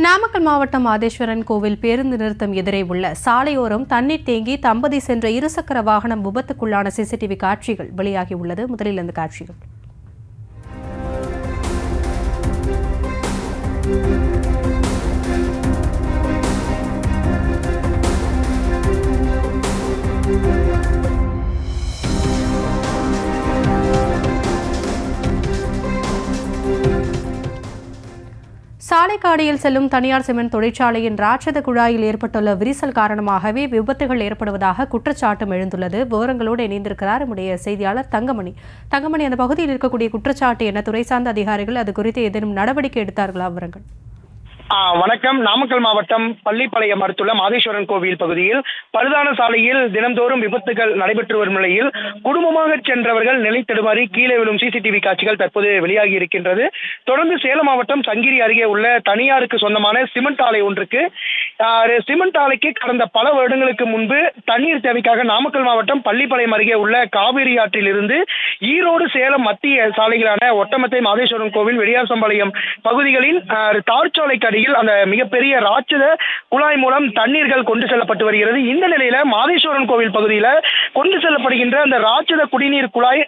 நாமக்கல் மாவட்டம் மாதேஸ்வரன் கோவில் பேருந்து நிறுத்தம் எதிரே உள்ள சாலையோரம் தண்ணீர் தேங்கி தம்பதி சென்ற இருசக்கர வாகனம் விபத்துக்குள்ளான சிசிடிவி காட்சிகள் வெளியாகியுள்ளது. முதலில் அந்த காட்சிகள். சாலைக்காடியில் செல்லும் தனியார் சிமெண்ட் தொழிற்சாலையின் ராட்சத குழாயில் ஏற்பட்டுள்ள விரிசல் காரணமாகவே விபத்துகள் ஏற்படுவதாக குற்றச்சாட்டும் எழுந்துள்ளது. விவரங்களோடு இணைந்திருக்கிறார் நம்முடைய செய்தியாளர் தங்கமணி. அந்த பகுதியில் இருக்கக்கூடிய குற்றச்சாட்டு என்ன? துறை சார்ந்த அதிகாரிகள் அது குறித்து ஏதேனும் நடவடிக்கை எடுத்தார்களா? விவரங்கள். வணக்கம். நாமக்கல் மாவட்டம் பள்ளிப்பாளையம் அடுத்துள்ள மாதேஸ்வரன் கோவில் பகுதியில் பழுதான சாலையில் தினந்தோறும் விபத்துகள் நடைபெற்று வரும் நிலையில் குடும்பமாக சென்றவர்கள் நிலை தடுமாறி கீழே விழும் சிசிடிவி காட்சிகள் தற்போது வெளியாகி இருக்கின்றது. தொடர்ந்து சேலம் மாவட்டம் சங்கிரி அருகே உள்ள தனியாருக்கு சொந்தமான சிமெண்ட் ஆலை ஒன்றுக்கு சிமெண்ட் ஆலைக்கு கடந்த பல வருடங்களுக்கு முன்பு தண்ணீர் தேவைக்காக நாமக்கல் மாவட்டம் பள்ளிப்பாளையம் அருகே உள்ள காவிரி ஆற்றில் இருந்து ஈரோடு சேலம் மத்திய சாலைகளான ஒட்டமத்தை மாதேஸ்வரன் கோவில் வெடியாசம்பாளையம் பகுதிகளின் தார்ச்சாலைக்கு அடியில் அந்த மிகப்பெரிய ராட்சத குழாய் மூலம் தண்ணீர்கள் கொண்டு செல்லப்பட்டு வருகிறது. இந்த நிலையில மாதேஸ்வரன் கோவில் பகுதியில கொண்டு செல்லப்படுகின்ற அந்த ராட்சத குடிநீர் குழாய்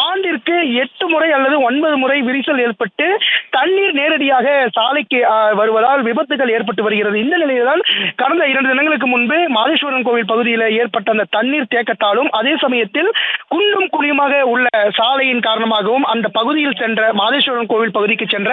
ஆண்டிற்கு 8 முறை அல்லது 9 முறை விரிசல் ஏற்பட்டு தண்ணீர் நேரடியாக சாலைக்கு வருவதால் விபத்துகள் ஏற்பட்டு வருகிறது. இந்த நிலையில்தான் கடந்த 2 தினங்களுக்கு முன்பு மாதேஸ்வரன் கோவில் பகுதியில் ஏற்பட்ட அந்த தண்ணீர் தேக்கத்தாலும் அதே சமயத்தில் குண்டும் குழியுமாக உள்ள சாலையின் காரணமாகவும் அந்த பகுதியில் சென்ற மாதேஸ்வரன் கோவில் பகுதிக்கு சென்ற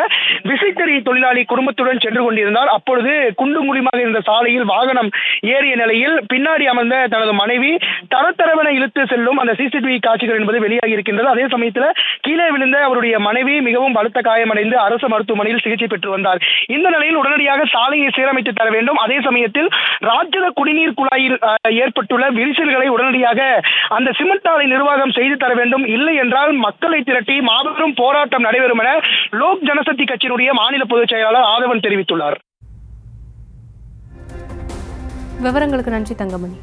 விசைத்தறி தொழிலாளி குடும்பத்துடன் சென்று கொண்டிருந்தால் அப்பொழுது குண்டும் குழியுமாக இருந்த சாலையில் வாகனம் ஏறிய நிலையில் பின்னாடி அமர்ந்த தனது மனைவி தரத்தரவென இழுத்து செல்லும் அந்த சிசிடிவி காட்சிகள் என்பது வெளியாகி இருக்கின்றது. அதே சமயத்தில் கீழே விழுந்த அவருடைய மனைவி மிகவும் பலத்த காயமடைந்து அரசு மருத்துவமனையில் சிகிச்சை பெற்று வந்தார். இந்த நிலையில் உடனடியாக சாலையை சீரமைத்து தர வேண்டும். அதே சமயத்தில் ராட்சத குடிநீர் குழாயில் ஏற்பட்டுள்ள விரிசல்களை உடனடியாக அந்த சிமெண்ட் ஆலை நிர்வாகம் செய்து தர வேண்டும். இல்லை என்றால் மக்களை திரட்டி மாபெரும் போராட்டம் நடைபெறும் என லோக் ஜனசக்தி கட்சியினுடைய மாநில பொதுச் செயலாளர் ஆதவன் தெரிவித்துள்ளார். விவரங்களுக்கு நன்றி தங்கமணி.